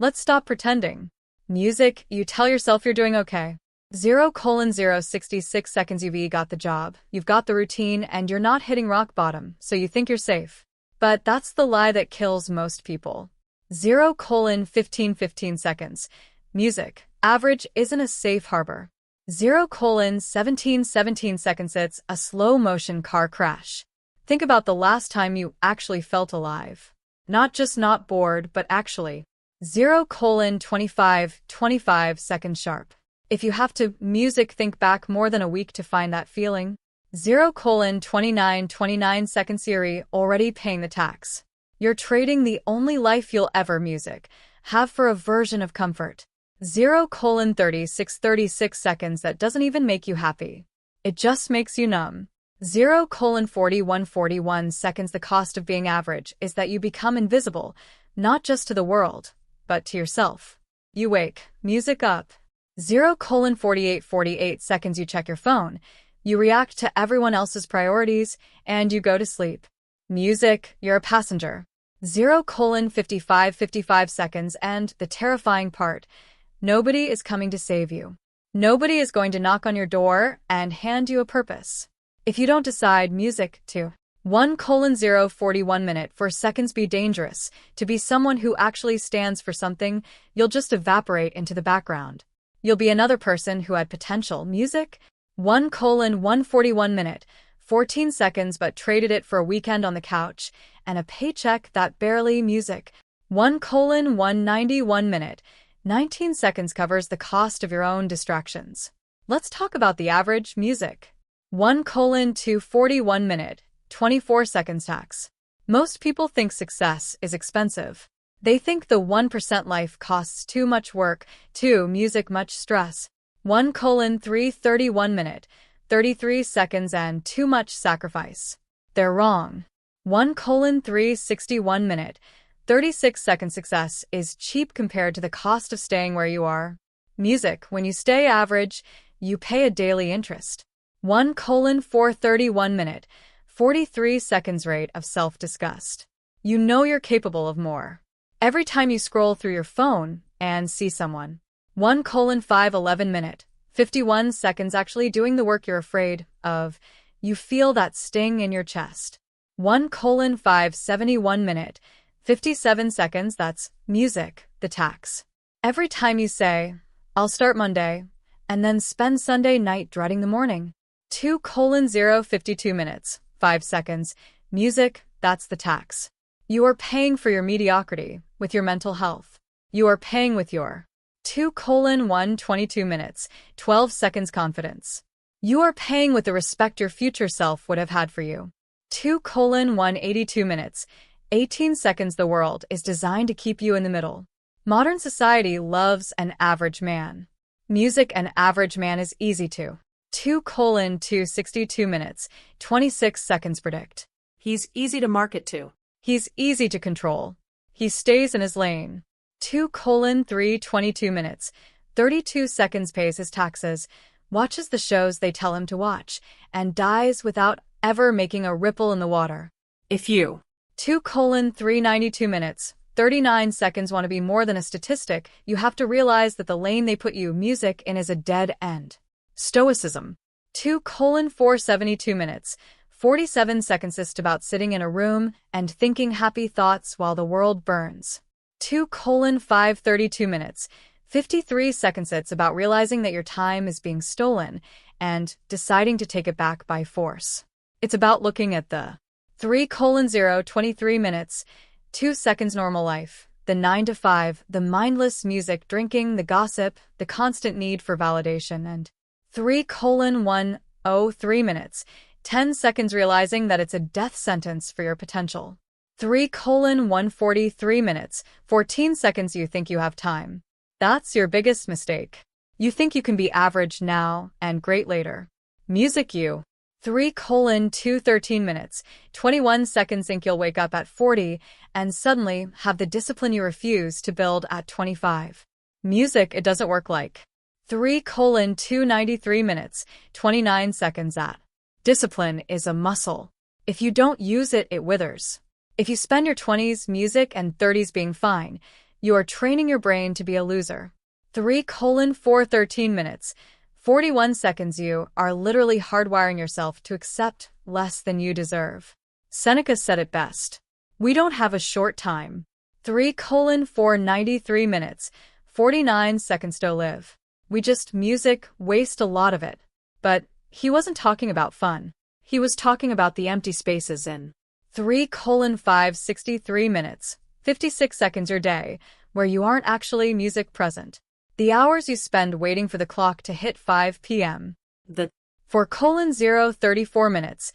Let's stop pretending. Music, you tell yourself you're doing okay. 0:066 seconds you've got the job, you've got the routine, and you're not hitting rock bottom, so you think you're safe. But that's the lie that kills most people. 0:15 seconds. Music, average isn't a safe harbor. 0:17 seconds. It's a slow-motion car crash. Think about the last time you actually felt alive. Not just not bored, but actually. 0:25 seconds sharp. If you have to music think back more than a week to find that feeling. 0:29 seconds. You're already paying the tax. You're trading the only life you'll ever music have for a version of comfort. 0:36 seconds. That doesn't even make you happy. It just makes you numb. 0:41 seconds. The cost of being average is that you become invisible, not just to the world, but to yourself. You wake, music up. 0:48 seconds. You check your phone, you react to everyone else's priorities, and you go to sleep. Music, you're a passenger. 0:55 seconds. And the terrifying part, nobody is coming to save you. Nobody is going to knock on your door and hand you a purpose. If you don't decide music to 1:041 minute for seconds be dangerous, to be someone who actually stands for something, you'll just evaporate into the background. You'll be another person who had potential. Music, 1:141 minute, 14 seconds but traded it for a weekend on the couch and a paycheck that barely music. 1:191 minute, 19 seconds covers the cost of your own distractions. Let's talk about the average music. 1:241 minute, 24 seconds tax. Most people think success is expensive. They think the 1% life costs too much work, too music much stress. 1:331 minute, 33 seconds and too much sacrifice. They're wrong. 1:361 minute, 36 seconds. Success is cheap compared to the cost of staying where you are. Music, when you stay average, you pay a daily interest. 1:431 minute, 43 seconds. Rate of self-disgust. You know you're capable of more every time you scroll through your phone and see someone. 1:511 minute, 51 seconds actually doing the work you're afraid of. You feel that sting in your chest. 1:571 minute, 57 seconds. That's music, the tax. Every time you say, I'll start Monday, and then spend Sunday night dreading the morning. 2:052 minutes, 5 seconds. Music, that's the tax. You are paying for your mediocrity with your mental health. You are paying with your 2:122 minutes, 12 seconds confidence. You are paying with the respect your future self would have had for you. 2:182 minutes, 18 seconds. The world is designed to keep you in the middle. Modern society loves an average man. Music, an average man is easy to. 2:262 minutes, 26 seconds. Predict. He's easy to market to. He's easy to control. He stays in his lane. 2:322 minutes, 32 seconds. Pays his taxes, watches the shows they tell him to watch, and dies without ever making a ripple in the water. If you 2:392 minutes, 39 seconds want to be more than a statistic, you have to realize that the lane they put you music in is a dead end. Stoicism. 2:472 minutes, 47 seconds. Just about sitting in a room and thinking happy thoughts while the world burns. 2:532 minutes, 53 seconds. It's about realizing that your time is being stolen and deciding to take it back by force. It's about looking at the 3:023 minutes, 2 seconds. Normal life, the 9 to 5, the mindless music, drinking, the gossip, the constant need for validation, and 3:103 minutes, 10 seconds. Realizing that it's a death sentence for your potential. 3:143 minutes, 14 seconds. You think you have time. That's your biggest mistake. You think you can be average now and great later. Music, you 3:213 minutes, 21 seconds. Think you'll wake up at 40 and suddenly have the discipline you refuse to build at 25. Music, it doesn't work like 3:293 minutes, 29 seconds. That discipline is a muscle. If you don't use it, it withers. If you spend your 20s music and 30s being fine, You are training your brain to be a loser. 3:4 13 minutes, 41 seconds. You are literally hardwiring yourself to accept less than you deserve. Seneca said it best. We don't have a short time. 3:4 93 minutes, 49 seconds to live. We just waste a lot of it. But he wasn't talking about fun. He was talking about the empty spaces in 3:5 63 minutes, 56 seconds your day, where you aren't actually music present. The hours you spend waiting for the clock to hit 5 p.m. The 4:0 34 minutes,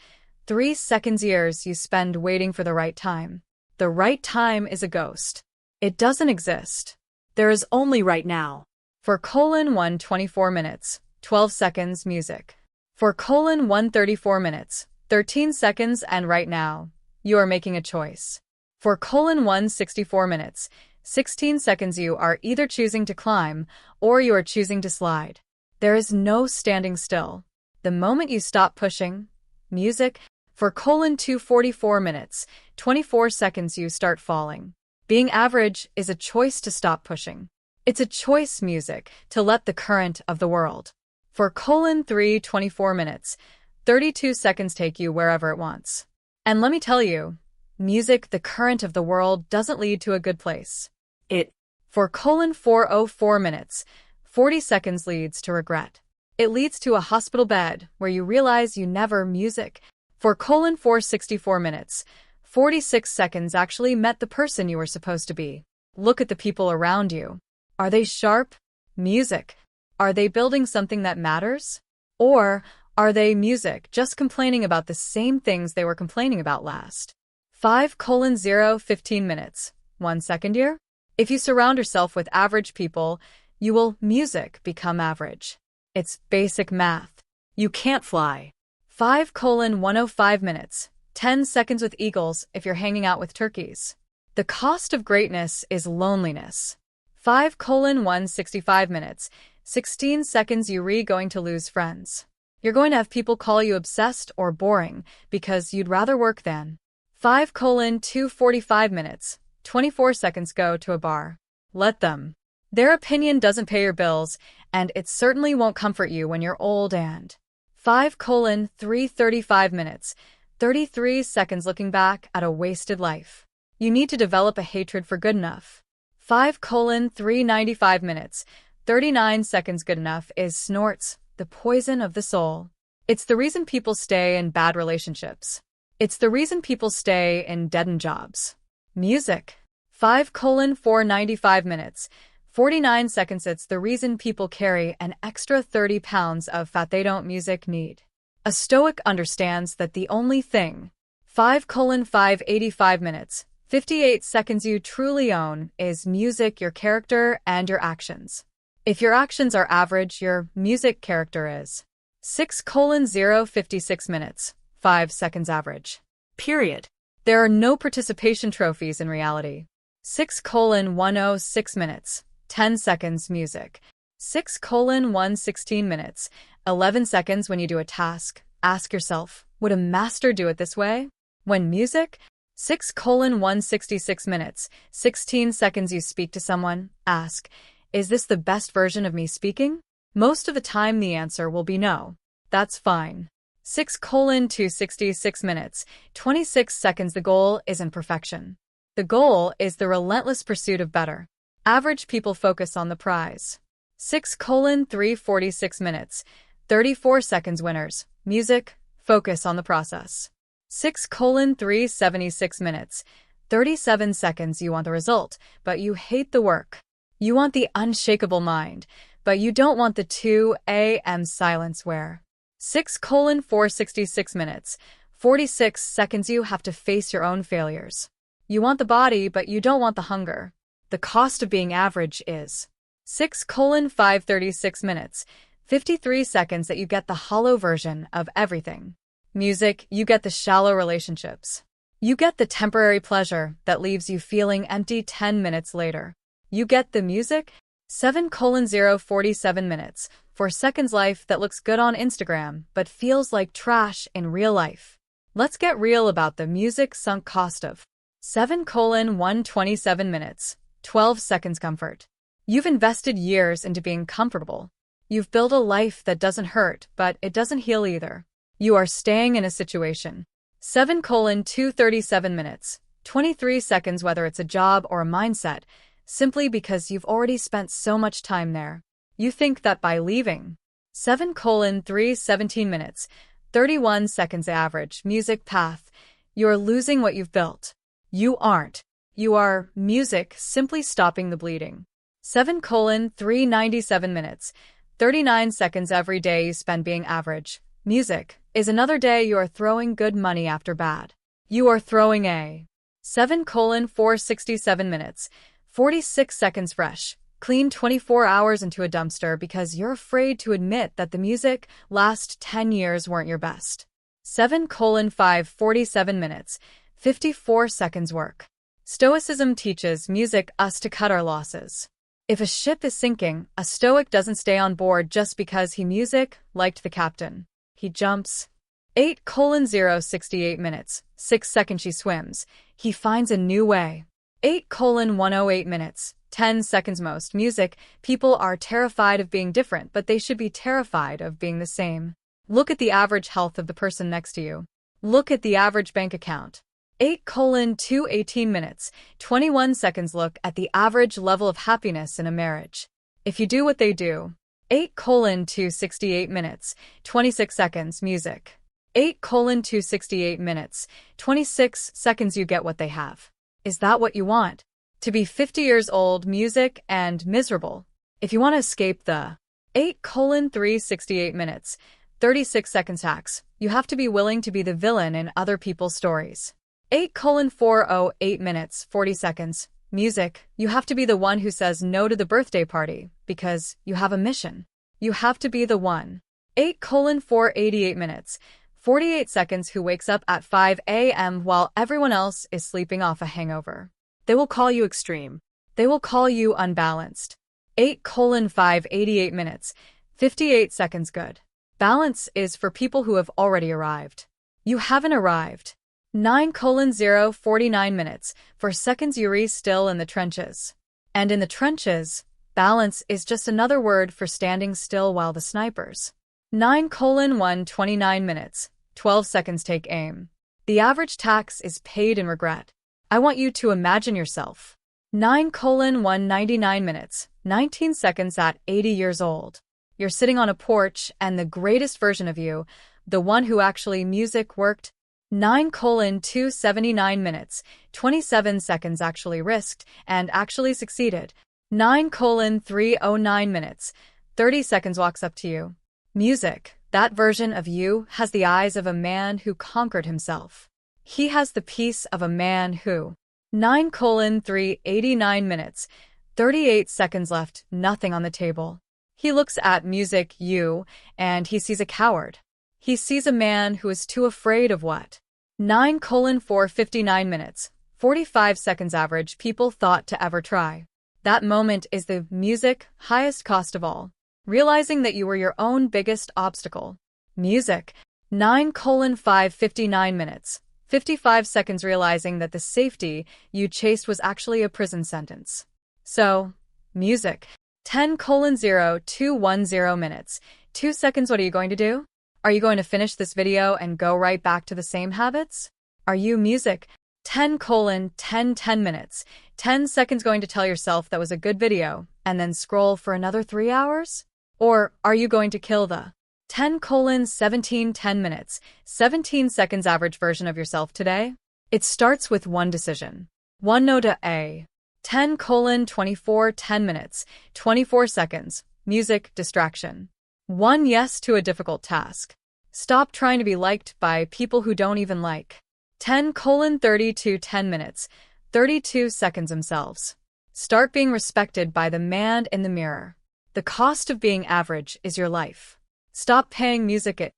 3 seconds years you spend waiting for the right time. The right time is a ghost. It doesn't exist. there is only right now. 4:1 24 minutes, 12 seconds music. 4:1 34 minutes, 13 seconds and right now, you are making a choice. 4:1 64 minutes, 16 seconds you are either choosing to climb or you are choosing to slide. There is no standing still. The moment you stop pushing, music, 4:2 44 minutes, 24 seconds you start falling. Being average is a choice to stop pushing. It's a choice, music, to let the current of the world. 4:3 24 minutes, 32 seconds take you wherever it wants. And let me tell you, music, the current of the world, doesn't lead to a good place. It 4:404 minutes, 40 seconds leads to regret. It leads to a hospital bed where you realize you never music. 4:464 minutes, 46 seconds actually met the person you were supposed to be. Look at the people around you. Are they sharp? Music. Are they building something that matters? Or are they music, just complaining about the same things they were complaining about last? 5:0 15 minutes, 1 second year? If you surround yourself with average people, you will music become average. It's basic math. you can't fly. 5:105 minutes, 10 seconds with eagles if you're hanging out with turkeys. The cost of greatness is loneliness. 5:165 minutes, 16 seconds you're going to lose friends. You're going to have people call you obsessed or boring because you'd rather work than. 5:245 minutes, 24 seconds go to a bar. Let them. Their opinion doesn't pay your bills, and it certainly won't comfort you when you're old and. 5:335 minutes, 33 seconds looking back at a wasted life. You need to develop a hatred for good enough. 5:395 minutes, 39 seconds good enough is snorts, the poison of the soul. It's the reason people stay in bad relationships. It's the reason people stay in dead-end jobs. Music. 5:495 minutes, 49 seconds. It's the reason people carry an extra 30 pounds of fat they don't music need. A stoic understands that the only thing. 5:585 minutes, 58 seconds you truly own is music, your character, and your actions. If your actions are average, your music character is. 6:056 minutes, 5 seconds average. Period. There are no participation trophies in reality. 6:106 minutes, 10 seconds music. 6:116 minutes, 11 seconds when you do a task. Ask yourself, would a master do it this way? When music. 6:166 minutes, 16 seconds you speak to someone. Ask, is this the best version of me speaking? Most of the time the answer will be no. That's fine. 6:266 minutes, 26 seconds. The goal isn't perfection. The goal is the relentless pursuit of better. Average people focus on the prize. 6:346 minutes, 34 seconds. Winners. Music, focus on the process. 6:376 minutes, 37 seconds. You want the result, but you hate the work. You want the unshakable mind, but you don't want the 2 a.m. silence where. 6:466 minutes, 46 seconds. You have to face your own failures. You want the body, but you don't want the hunger. The cost of being average is. 6:536 minutes, 53 seconds that you get the hollow version of everything. Music, you get the shallow relationships. You get the temporary pleasure that leaves you feeling empty 10 minutes later. You get the music. 7:047 minutes, 4 seconds. Life that looks good on Instagram but feels like trash in real life. Let's get real about the music sunk cost of. 7:127 minutes, 12 seconds comfort. You've invested years into being comfortable. You've built a life that doesn't hurt, but it doesn't heal either. You are staying in a situation. 7:237 minutes, 23 seconds, whether it's a job or a mindset, simply because you've already spent so much time there. You think that by leaving. 7:317 minutes, 31 seconds average, music path, you're losing what you've built. You aren't. You are music simply stopping the bleeding. 7:397 minutes, 39 seconds every day you spend being average. Music is another day you are throwing good money after bad. You are throwing a 7:467 minutes, 46 seconds fresh, clean 24 hours into a dumpster because you're afraid to admit that the music last 10 years weren't your best. 7:547 minutes, 54 seconds work. Stoicism teaches music us to cut our losses. If a ship is sinking, a stoic doesn't stay on board just because he music liked the captain. He jumps. 8:068 minutes, 6 seconds she swims. He finds a new way. 8:108 minutes, 10 seconds most. Music, people are terrified of being different, but they should be terrified of being the same. Look at the average health of the person next to you. Look at the average bank account. 8:218 minutes, 21 seconds. Look at the average level of happiness in a marriage. If you do what they do. 8:268 minutes, 26 seconds. Music. 8:268 minutes, 26 seconds. You get what they have. Is that what you want? To be 50 years old, music, and miserable. If you want to escape the 8:368 minutes, 36 seconds hacks, you have to be willing to be the villain in other people's stories. 8:408 minutes, 40 seconds. Music, you have to be the one who says no to the birthday party, because you have a mission. You have to be the one. 8:488 minutes, 48 seconds who wakes up at 5 a.m. while everyone else is sleeping off a hangover. They will call you extreme. They will call you unbalanced. 8:588 minutes, 58 seconds good. Balance is for people who have already arrived. You haven't arrived. 9:049 minutes, for seconds you're still in the trenches. And in the trenches, balance is just another word for standing still while the snipers. 9:129 minutes, 12 seconds take aim. The average tax is paid in regret. I want you to imagine yourself. 9:199 minutes, 19 seconds at 80 years old. You're sitting on a porch and the greatest version of you, the one who actually music worked. 9:279 minutes, 27 seconds actually risked and actually succeeded. 9:309 minutes, 30 seconds walks up to you. Music, that version of you has the eyes of a man who conquered himself. He has the peace of a man who. 9:389 minutes, 38 seconds left, nothing on the table. He looks at music, you, and he sees a coward. He sees a man who is too afraid of what? 9:459 minutes, 45 seconds average people thought to ever try. That moment is the music highest cost of all. Realizing that you were your own biggest obstacle. Music. 9:559 minutes, 55 seconds realizing that the safety you chased was actually a prison sentence. So, music. 10:0210 minutes, 2 seconds. What are you going to do? Are you going to finish this video and go right back to the same habits? Are you music? 10:10 minutes, 10 seconds going to tell yourself that was a good video and then scroll for another 3 hours? Or are you going to kill the 10:17 minutes, 17 seconds average version of yourself today? It starts with one decision. One no to a 10:24 minutes, 24 seconds, music, distraction. One yes to a difficult task. Stop trying to be liked by people who don't even like. 10:32 minutes, 32 seconds themselves. Start being respected by the man in the mirror. The cost of being average is your life. Stop paying music at